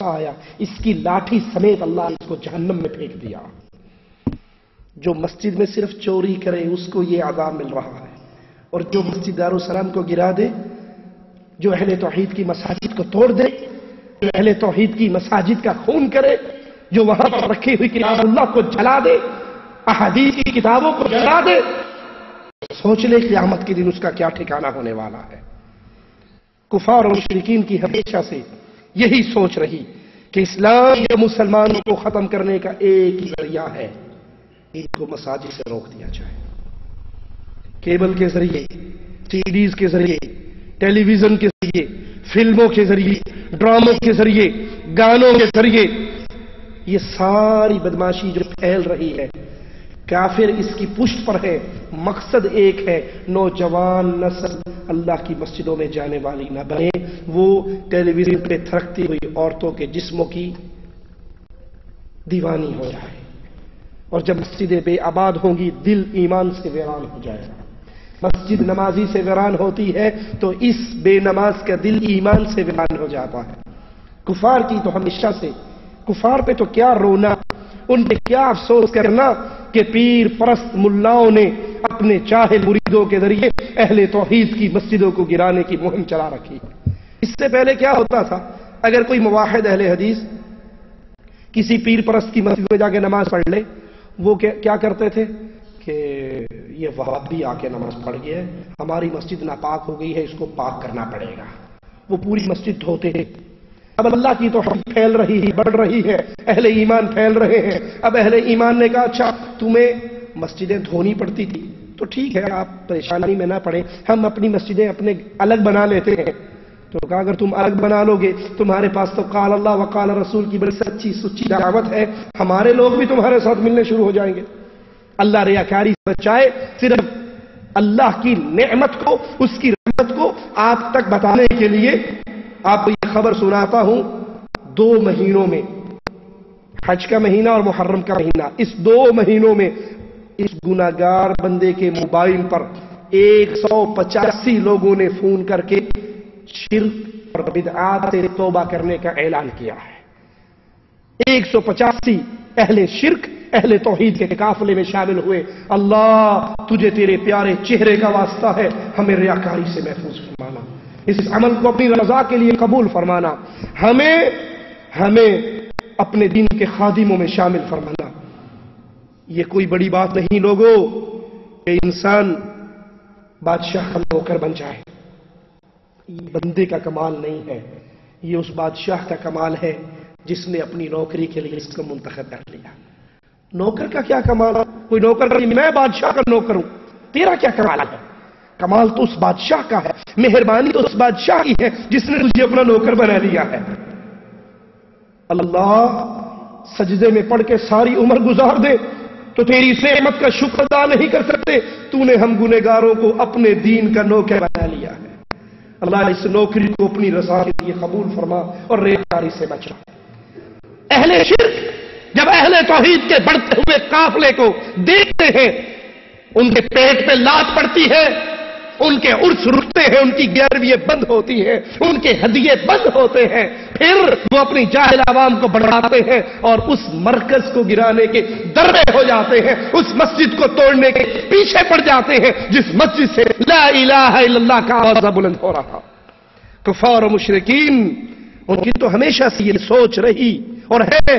غصہ آیا، اس کی لاٹھی سمیت اللہ نے اس کو جہنم میں پھینک دیا۔ جو مسجد میں صرف چوری کرے اس کو یہ عذاب مل رہا ہے، اور جو مسجد دارالسلام کو گرا دے، جو اہل توحید کی مساجد کو توڑ دے، جو اہل توحید کی مساجد کا خون کرے، جو وہاں پر رکھی ہوئی کتاب اللہ کو جلا دے، احادیث کی کتابوں کو جلا دے، سوچ لے قیامت کے دن اس کا کیا ٹھکانہ ہونے والا ہے۔ کفار اور مشرکین کی ہمیشہ سے یہی سوچ رہی کہ اسلام یا مسلمانوں کو ختم کرنے کا ایک ہی ذریعہ ہے، ان کو مساجد سے روک دیا جائے۔ کیبل کے ذریعے، سی ڈیز کے ذریعے، ٹیلی ویژن کے ذریعے، فلموں کے ذریعے، ڈراموں کے ذریعے، گانوں کے ذریعے، یہ ساری بدماشی جو پھیل رہی ہے، کافر اس کی پشت پر ہے۔ مقصد ایک ہے، نوجوان نسل اللہ کی مسجدوں میں جانے والی نہ بنے، وہ ٹیلی ویژن پہ تھرکتی ہوئی عورتوں کے جسموں کی دیوانی ہو جائے، اور جب مسجدیں بے آباد ہوں گی دل ایمان سے ویران ہو جائے گا۔ مسجد نمازی سے ویران ہوتی ہے تو اس بے نماز کا دل ایمان سے ویران ہو جاتا ہے۔ کفار کی تو ہمیشہ سے، کفار پہ تو کیا رونا، ان پہ کیا افسوس کرنا کہ پیر پرست ملاؤں نے اپنے چاہے مریدوں کے ذریعے اہل توحید کی مسجدوں کو گرانے کی مہم چلا رکھی۔ اس سے پہلے کیا ہوتا تھا، اگر کوئی موحد اہل حدیث کسی پیر پرست کی مسجد میں جا کے نماز پڑھ لے، وہ کیا کرتے تھے کہ یہ وہابی آ کے نماز پڑھ گیا ہے، ہماری مسجد ناپاک ہو گئی ہے، اس کو پاک کرنا پڑے گا۔ وہ پوری مسجد دھوتے ہیں۔ اب اللہ کی توحید پھیل رہی ہے، بڑھ رہی ہے، اہل ایمان پھیل رہے ہیں۔ اب اہل ایمان نے کہا اچھا تمہیں مسجدیں دھونی پڑتی تھی تو ٹھیک ہے، آپ پریشانی میں نہ پڑیں، ہم اپنی مسجدیں اپنے الگ بنا لیتے ہیں۔ تو کہا اگر تم الگ بنا لو گے، تمہارے پاس تو قال اللہ وقال رسول کی بڑی سچی سچی دعوت ہے، ہمارے لوگ بھی تمہارے ساتھ ملنے شروع ہو جائیں گے۔ اللہ ریاکاری سے بچائے، صرف اللہ کی نعمت کو، اس کی رحمت کو آپ تک بتانے کے لیے آپ کو یہ خبر سناتا ہوں۔ 2 مہینوں میں، حج کا مہینہ اور محرم کا مہینہ، اس 2 مہینوں میں اس گناہگار بندے کے موبائل پر 185 لوگوں نے فون کر کے شرک اور بدعات سے توبہ کرنے کا اعلان کیا ہے۔ 185 اہل شرک اہل توحید کے قافلے میں شامل ہوئے۔ اللہ تجھے تیرے پیارے چہرے کا واسطہ ہے، ہمیں ریاکاری سے محفوظ فرمانا، اس عمل کو اپنی رضا کے لیے قبول فرمانا، ہمیں اپنے دین کے خادموں میں شامل فرمانا۔ یہ کوئی بڑی بات نہیں لوگوں کہ انسان بادشاہ کا نوکر بن جائے، یہ بندے کا کمال نہیں ہے، یہ اس بادشاہ کا کمال ہے جس نے اپنی نوکری کے لیے اس کو منتخب کر لیا۔ نوکر کا کیا کمال؟ کوئی نوکر نہیں، میں بادشاہ کا نوکر ہوں، تیرا کیا کمال ہے؟ کمال تو اس بادشاہ کا ہے، مہربانی تو اس بادشاہ کی ہے جس نے تجھے اپنا نوکر بنا لیا ہے۔ اللہ سجدے میں پڑھ کے ساری عمر گزار دے تو تیری اس نعمت کا شکر ادا نہیں کر سکتے، تو نے ہم گنہگاروں کو اپنے دین کا نوکر بنا لیا ہے۔ اللہ اس نوکری کو اپنی رضا کے لیے قبول فرما اور ریاکاری سے بچا۔ اہل شرک جب اہل توحید کے بڑھتے ہوئے قافلے کو دیکھتے ہیں، ان کے پیٹ پہ لات پڑتی ہے، ان کے عرس رکتے ہیں، ان کی گیروییں بند ہوتی ہیں، ان کے ہدیے بند ہوتے ہیں، پھر وہ اپنی جاہل عوام کو بڑھاتے ہیں اور اس مرکز کو گرانے کے دربے ہو جاتے ہیں، اس مسجد کو توڑنے کے پیچھے پڑ جاتے ہیں جس مسجد سے لا الہ الا اللہ کا آواز بلند ہو رہا۔ کفار و مشرکین ان کی تو ہمیشہ سے یہ سوچ رہی اور ہے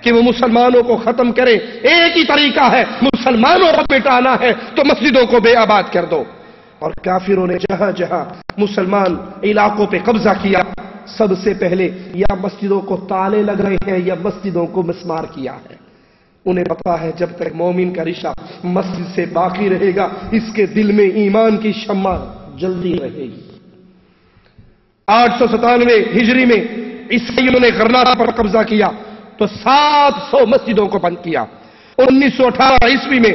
کہ وہ مسلمانوں کو ختم کرے۔ ایک ہی طریقہ ہے، مسلمانوں کو مٹانا ہے تو مسجدوں کو بے آباد کر دو۔ اور کافروں نے جہاں جہاں مسلمان علاقوں پہ قبضہ کیا، سب سے پہلے یا مسجدوں کو تالے لگ رہے ہیں یا مسجدوں کو مسمار کیا ہے۔ انہیں پتا ہے جب تک مومن کا رشتہ مسجد سے باقی رہے گا، اس کے دل میں ایمان کی شمع جلدی رہے گی۔ 897 ہجری میں عیسائیوں نے غرناطہ پر قبضہ کیا تو 700 مسجدوں کو بند کیا۔ 1918 عیسوی میں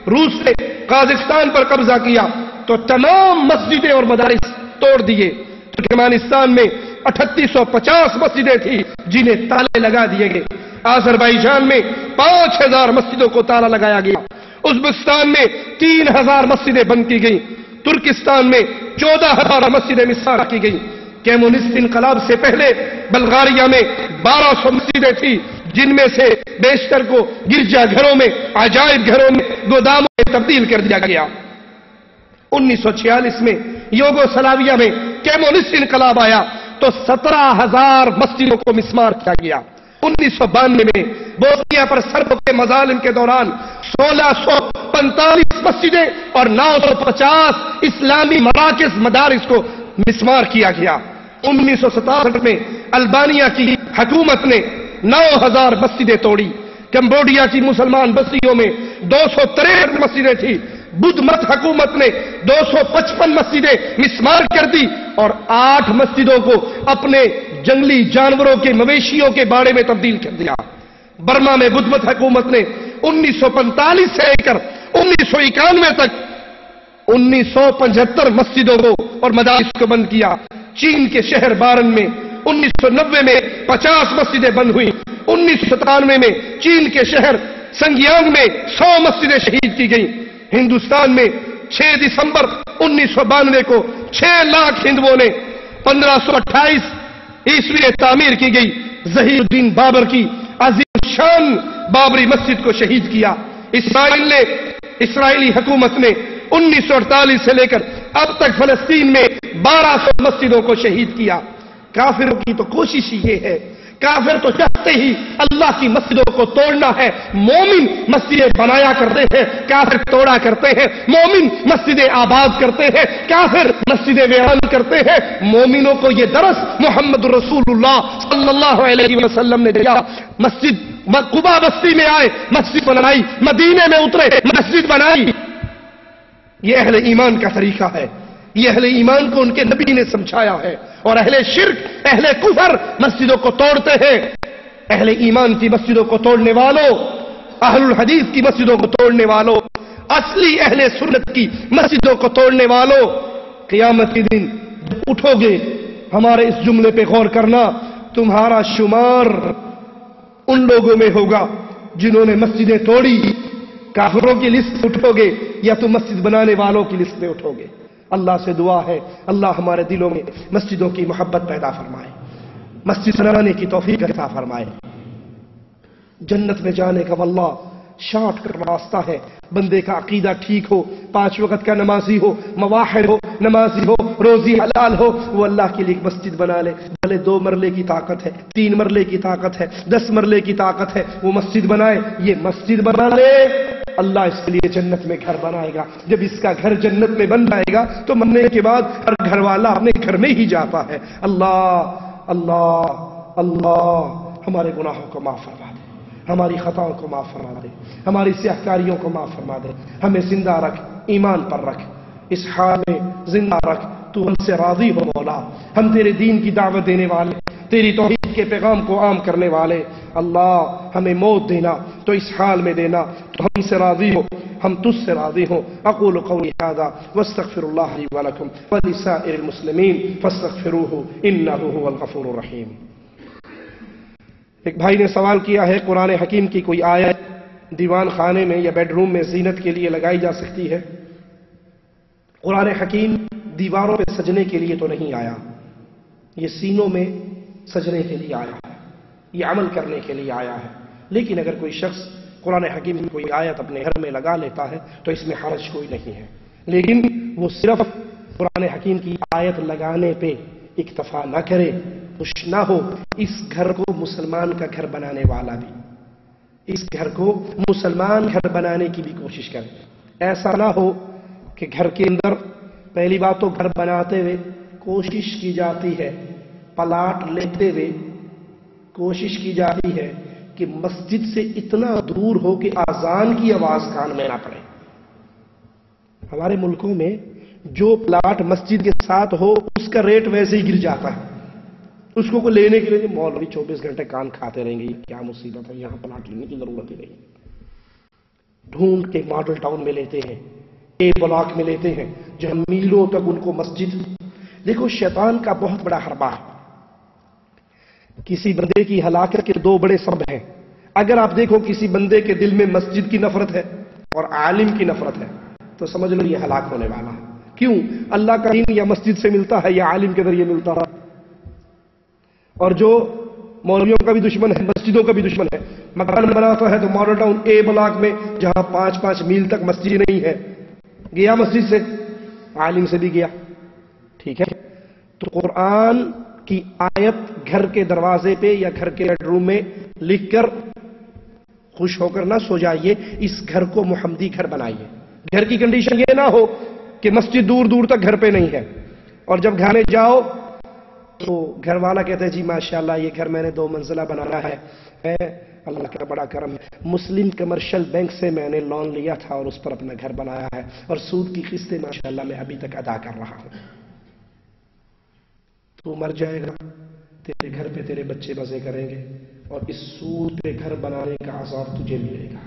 روس نے قازقستان پر قبضہ کیا تو تمام مسجدیں اور مدارس توڑ دیے۔ ترکمانستان میں 3850 مسجدیں تھیں جنہیں تالے لگا دیے گئے۔ آذربائیجان میں 5000 مسجدوں کو تالا لگایا گیا۔ ازبکستان میں 3000 مسجدیں بند کی گئیں۔ ترکستان میں 14000 مسجدیں مسمار کی گئیں۔ کیمونسٹ انقلاب سے پہلے بلغاریہ میں 1200 مسجدیں تھیں، جن میں سے بیشتر کو گرجا گھروں میں، عجائب گھروں میں، گوداموں میں تبدیل کر دیا گیا۔ 1946 میں یوگوسلاویہ میں کیمونسٹ انقلاب آیا تو 17,000 مسجدوں کو مسمار کیا گیا۔ 1992 میں بوسنیا پر سربوں کے مظالم کے دوران 1645 مسجدیں اور 950 اسلامی مراکز مدارس کو مسمار کیا گیا۔ 1967 میں البانیہ کی حکومت نے 9,000 مسجدیں توڑی۔ کمبوڈیا کی مسلمان بستیوں میں 263 مسجدیں تھیں۔ بدھ مت حکومت نے 255 مسجدیں مسمار کر دی اور 8 مسجدوں کو اپنے جنگلی جانوروں کے مویشیوں کے باڑے میں تبدیل کر دیا۔ برما میں بدھ مت حکومت نے 1945 سے لے کر 1991 تک 1975 مسجدوں کو اور مدارس کو بند کیا۔ چین کے شہر بارن میں 1990 میں 50 مسجدیں بند ہوئیں۔ 1997 میں چین کے شہر سنگیانگ میں 100 مسجدیں شہید کی گئیں۔ ہندوستان میں 6 دسمبر 1992 کو 6 لاکھ ہندوؤں نے 1528 عیسوی میں تعمیر کی گئی ظہیر الدین بابر کی عظیم شان بابری مسجد کو شہید کیا۔ اسرائیلی حکومت نے 1948 سے لے کر اب تک فلسطین میں 1200 مسجدوں کو شہید کیا۔ کافروں کی تو کوشش یہ ہے، کافر تو چاہتے ہی اللہ کی مسجدوں کو توڑنا ہے۔ مومن مسجدیں بنایا کرتے ہیں، کافر توڑا کرتے ہیں۔ مومن مسجدیں آباد کرتے ہیں، کافر مسجدیں ویران کرتے ہیں۔ مومنوں کو یہ درس محمد رسول اللہ صلی اللہ علیہ وسلم نے دیا۔ مسجد قبا بستی میں آئے، مسجد بنائی، مدینے میں اترے، مسجد بنائی۔ یہ اہل ایمان کا طریقہ ہے، یہ اہل ایمان کو ان کے نبی نے سمجھایا ہے۔ اور اہل شرک، اہل کفر مسجدوں کو توڑتے ہیں۔ اہل ایمان کی مسجدوں کو توڑنے والوں، اہل الحدیث کی مسجدوں کو توڑنے والوں، اصلی اہل سنت کی مسجدوں کو توڑنے والوں، قیامت کے دن جب اٹھو گے، ہمارے اس جملے پہ غور کرنا، تمہارا شمار ان لوگوں میں ہوگا جنہوں نے مسجدیں توڑی۔ کافروں کی لسٹ اٹھو گے یا تم مسجد بنانے والوں کی لسٹ میں اٹھو گے؟ اللہ سے دعا ہے اللہ ہمارے دلوں میں مسجدوں کی محبت پیدا فرمائے، مسجد بنانے کی توفیق عطا فرمائے۔ جنت میں جانے کا واللہ شارٹ کٹ راستہ ہے۔ بندے کا عقیدہ ٹھیک ہو، 5 وقت کا نمازی ہو، موحد ہو، نمازی ہو، روزی حلال ہو، وہ اللہ کے لیے ایک مسجد بنا لے۔ بھلے 2 مرلے کی طاقت ہے، 3 مرلے کی طاقت ہے، 10 مرلے کی طاقت ہے، وہ مسجد بنائے۔ یہ مسجد بنا لے، اللہ اس کے لیے جنت میں گھر بنائے گا۔ جب اس کا گھر جنت میں بن جائے گا تو مرنے کے بعد ہر گھر والا اپنے گھر میں ہی جاتا ہے۔ اللہ اللہ اللہ ہمارے گناہوں کو معاف فرما دے، ہماری خطاؤں کو معاف فرما دے، ہماری سیاہکاریوں کو معاف فرما دے۔ ہمیں زندہ رکھ، ایمان پر رکھ، اس حال میں زندہ رکھ۔ تو ہم سے راضی ہو مولا، ہم تیرے دین کی دعوت دینے والے، تیری توحید کے پیغام کو عام کرنے والے۔ اللہ ہمیں موت دینا تو اس حال میں دینا تو ہم سے راضی ہو، ہم تجھ سے راضی ہوں۔ اقول قولی ھذا واستغفر اللہ لی ولکم ولسائر المسلمین فاستغفروہ انہ ھو الغفور الرحیم۔ ایک بھائی نے سوال کیا ہے، قرآن حکیم کی کوئی آیت دیوان خانے میں یا بیڈ روم میں زینت کے لیے لگائی جا سکتی ہے؟ قرآن حکیم دیواروں پہ سجنے کے لیے تو نہیں آیا، یہ سینوں میں سجنے کے لیے آیا ہے، یہ عمل کرنے کے لیے آیا ہے۔ لیکن اگر کوئی شخص قرآن حکیم کی کوئی آیت اپنے گھر میں لگا لیتا ہے تو اس میں حرج کوئی نہیں ہے، لیکن وہ صرف قرآن حکیم کی آیت لگانے پہ اکتفا نہ کرے، خوش نہ ہو۔ اس گھر کو مسلمان کا گھر بنانے والا بھی اس گھر کو مسلمان گھر بنانے کی بھی کوشش کرے۔ ایسا نہ ہو کہ گھر کے اندر پہلی بات تو گھر بناتے ہوئے کوشش کی جاتی ہے، پلاٹ لیتے ہوئے کوشش کی جاتی ہے کہ مسجد سے اتنا دور ہو کہ اذان کی آواز کان میں نہ پڑے۔ ہمارے ملکوں میں جو پلاٹ مسجد کے ساتھ ہو اس کا ریٹ ویسے ہی گر جاتا ہے، اس کو لینے کے لیے مولوی 24 گھنٹے کان کھاتے رہیں گے، کیا مصیبت ہے، یہاں پلاٹ لینے کی ضرورت ہی نہیں۔ ڈھونڈ کے ماڈل ٹاؤن میں لیتے ہیں، اے بلاک میں لیتے ہیں، جو میلوں تک ان کو مسجد۔ دیکھو شیطان کا بہت بڑا حربہ ہے، کسی بندے کی ہلاکت کے 2 بڑے سبب ہیں۔ اگر آپ دیکھو کسی بندے کے دل میں مسجد کی نفرت ہے اور عالم کی نفرت ہے تو سمجھ لو یہ ہلاک ہونے والا ہے۔ کیوں؟ اللہ کا دین یا مسجد سے ملتا ہے یا عالم کے ذریعے ملتا ہے؟ اور جو مولویوں کا بھی دشمن ہے، مسجدوں کا بھی دشمن ہے، مکان بناتا ہے تو ماڈل ٹاؤن اے بلاک میں جہاں 5-5 میل تک مسجد نہیں ہے، گیا مسجد سے، عالم سے بھی گیا، ٹھیک ہے؟ تو قرآن کی آیت گھر کے دروازے پہ یا گھر کے بیڈ روم میں لکھ کر خوش ہو کر نہ سو جائیے، اس گھر کو محمدی گھر بنائیے۔ گھر کی کنڈیشن یہ نہ ہو کہ مسجد دور دور تک گھر پہ نہیں ہے، اور جب گھر میں جاؤ تو گھر والا کہتے ہیں جی ماشاءاللہ یہ گھر میں نے 2 منزلہ بنایا ہے، اللہ کا بڑا کرم ہے، مسلم کمرشل بینک سے میں نے لون لیا تھا اور اس پر اپنا گھر بنایا ہے، اور سود کی قسطیں ماشاءاللہ میں ابھی تک ادا کر رہا ہوں۔ تو مر جائے گا، تیرے گھر پہ تیرے بچے مزے کریں گے، اور اس سود پہ گھر بنانے کا عذاب تجھے ملے گا۔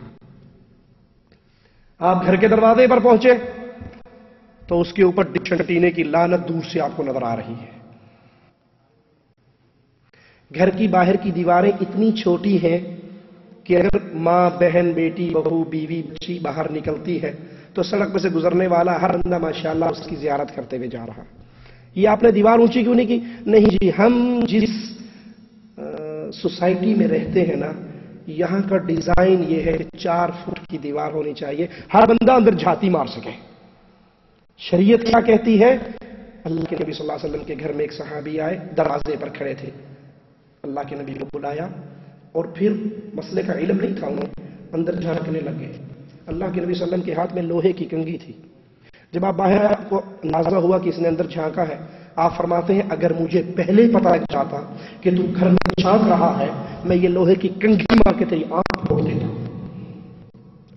آپ گھر کے دروازے پر پہنچے تو اس کے اوپر ٹینے کی لعنت دور سے آپ کو نظر آ رہی ہے۔ گھر کی باہر کی دیواریں اتنی چھوٹی ہیں کہ اگر ماں، بہن، بیٹی، بہو، بیوی، بچی باہر نکلتی ہے تو سڑک پہ سے گزرنے والا ہر بندہ ماشاءاللہ اس کی زیارت کرتے ہوئے جا رہا۔ یہ آپ نے دیوار اونچی کیوں نہیں کی؟ نہیں جی، ہم جس سوسائٹی میں رہتے ہیں نا، یہاں کا ڈیزائن یہ ہے کہ 4 فٹ کی دیوار ہونی چاہیے، ہر بندہ اندر جھاتی مار سکے۔ شریعت کیا کہتی ہے؟ اللہ کے نبی صلی اللہ علیہ وسلم کے گھر میں ایک صحابی آئے، دروازے پر کھڑے تھے، اللہ کے نبی کو بلایا اور پھر مسئلے کا علم نہیں تھا، انہیں اندر جھانکنے لگے۔ اللہ کے نبی صلی اللہ علیہ وسلم کے ہاتھ میں لوہے کی کنگھی تھی۔ جب آپ باہر آپ کو اندازہ ہوا کہ اس نے اندر جھانکا ہے، آپ فرماتے ہیں اگر مجھے پہلے پتہ لگ جاتا کہ تو گھر میں جھانک رہا ہے، میں یہ لوہے کی کنگھی مار کے تیری آنکھ پھوڑ دیتا۔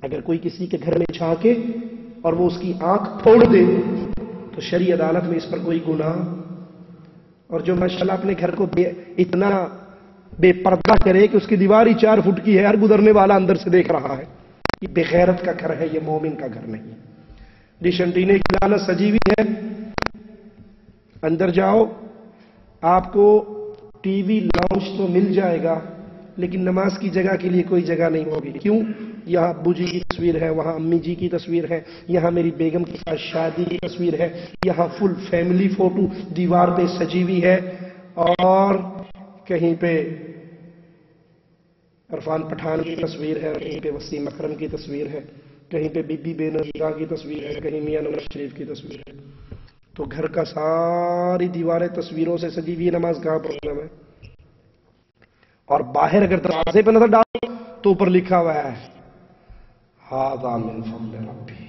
اگر کوئی کسی کے گھر میں جھانکے اور وہ اس کی آنکھ پھوڑ دے تو شرعی عدالت میں اس پر کوئی گناہ، اور جو ماشاءاللہ اپنے گھر کو اتنا بے پردہ کرے کہ اس کی دیوار ہی 4 فٹ کی ہے، ہر گزرنے والا اندر سے دیکھ رہا ہے، یہ بے غیرت کا گھر ہے، یہ مومن کا گھر نہیں۔ ڈش انٹینے کی لعنت سجی ہوئی ہے، اندر جاؤ آپ کو ٹی وی لاؤنج تو مل جائے گا لیکن نماز کی جگہ کے لیے کوئی جگہ نہیں ہوگی۔ کیوں؟ یہاں ابو جی کی تصویر ہے، وہاں امی جی کی تصویر ہے، یہاں میری بیگم کے ساتھ شادی کی تصویر ہے، یہاں فل فیملی فوٹو دیوار پہ سجی ہوئی ہے، اور کہیں پہ عرفان پٹھان کی تصویر ہے، کہیں پہ وسیم اکرم کی تصویر ہے، کہیں پہ بی بی بے نظیرہ کی تصویر ہے، کہیں میاں نواز شریف کی تصویر ہے۔ تو گھر کا ساری دیواریں تصویروں سے سجی ہوئی، نماز کہاں پروگرام ہے؟ اور باہر اگر دروازے پہ نظر ڈالو تو اوپر لکھا ہوا ہے ھذا من فضل ربی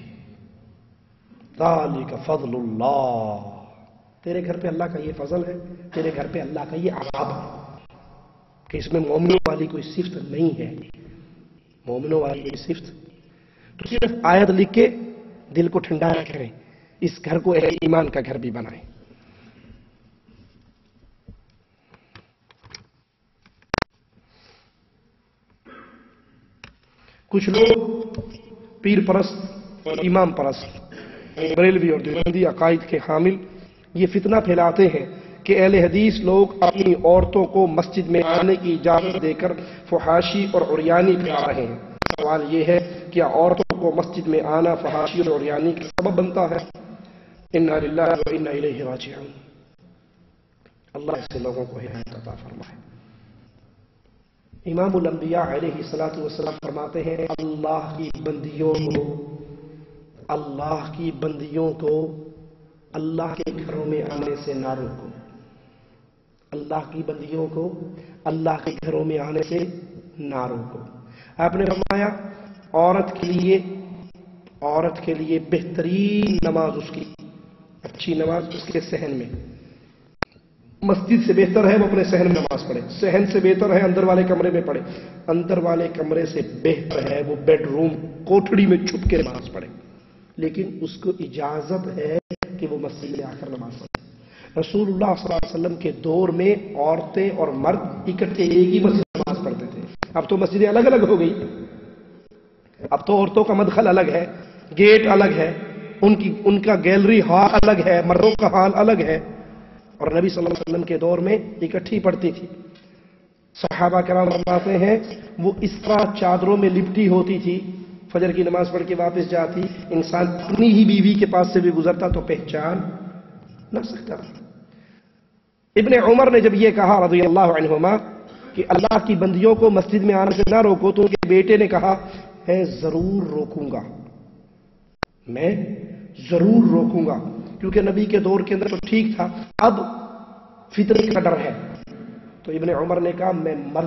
ذالک فضل اللہ، تیرے گھر پہ اللہ کا یہ فضل ہے، تیرے گھر پہ اللہ کا یہ عذاب ہے کہ اس میں مومنوں والی کوئی صفت نہیں ہے، مومنوں والی کوئی صفت۔ تو صرف آیت لکھ کے دل کو ٹھنڈا نہ کریں، اس گھر کو اہل ایمان کا گھر بھی بنائیں۔ کچھ لوگ پیر پرست اور امام پرست، بریلوی اور دیوبندی عقائد کے حامل یہ فتنہ پھیلاتے ہیں کہ اہل حدیث لوگ اپنی عورتوں کو مسجد میں آنے کی اجازت دے کر فحاشی اور عریانی پھیلا رہے ہیں۔ سوال یہ ہے کیا عورتوں کو مسجد میں آنا فحاشی اور عریانی کا سبب بنتا ہے؟ انا للہ و انا الیہ راجعون۔ اللہ ایسے لوگوں کو ہدایت عطا فرمائے۔ امام الانبیاء علیہ الصلوۃ والسلام فرماتے ہیں اللہ کی بندیوں کو اللہ کے گھروں میں آنے سے نہ روکو، اللہ کی بندیوں کو اللہ کے گھروں میں آنے سے نہ روکو۔ آپ نے فرمایا عورت کے لیے بہترین نماز اس کی اچھی نماز اس کے صحن میں، مسجد سے بہتر ہے وہ اپنے صحن میں نماز پڑھے، صحن سے بہتر ہے اندر والے کمرے میں پڑھے، اندر والے کمرے سے بہتر ہے وہ بیڈ روم کوٹھڑی میں چھپ کے نماز پڑھے، لیکن اس کو اجازت ہے کہ وہ مسجد میں آ کر نماز پڑھے۔ رسول اللہ صلی اللہ علیہ وسلم کے دور میں عورتیں اور مرد اکٹھے ایک ہی مسجد میں نماز پڑھتے تھے، اب تو مسجدیں الگ الگ ہو گئی، اب تو عورتوں کا مدخل الگ ہے، گیٹ الگ ہے، ان کا گیلری ہال الگ ہے، مردوں کا ہال الگ ہے، اور نبی صلی اللہ علیہ وسلم کے دور میں اکٹھی پڑتی تھی۔ صحابہ کرام فرماتے ہیں وہ اس طرح چادروں میں لپٹی ہوتی تھی، فجر کی نماز پڑھ کے واپس جاتی، انسان اپنی ہی بیوی کے پاس سے بھی گزرتا تو پہچان نہ سکتا۔ ابن عمر نے جب یہ کہا رضی اللہ عنہما کہ اللہ کی بندیوں کو مسجد میں آنے سے نہ روکو، تو ان کے بیٹے نے کہا میں ضرور روکوں گا، میں ضرور روکوں گا، کیونکہ نبی کے دور کے اندر تو ٹھیک تھا، اب فتنے کا ڈر ہے۔ تو ابن عمر نے کہا میں مر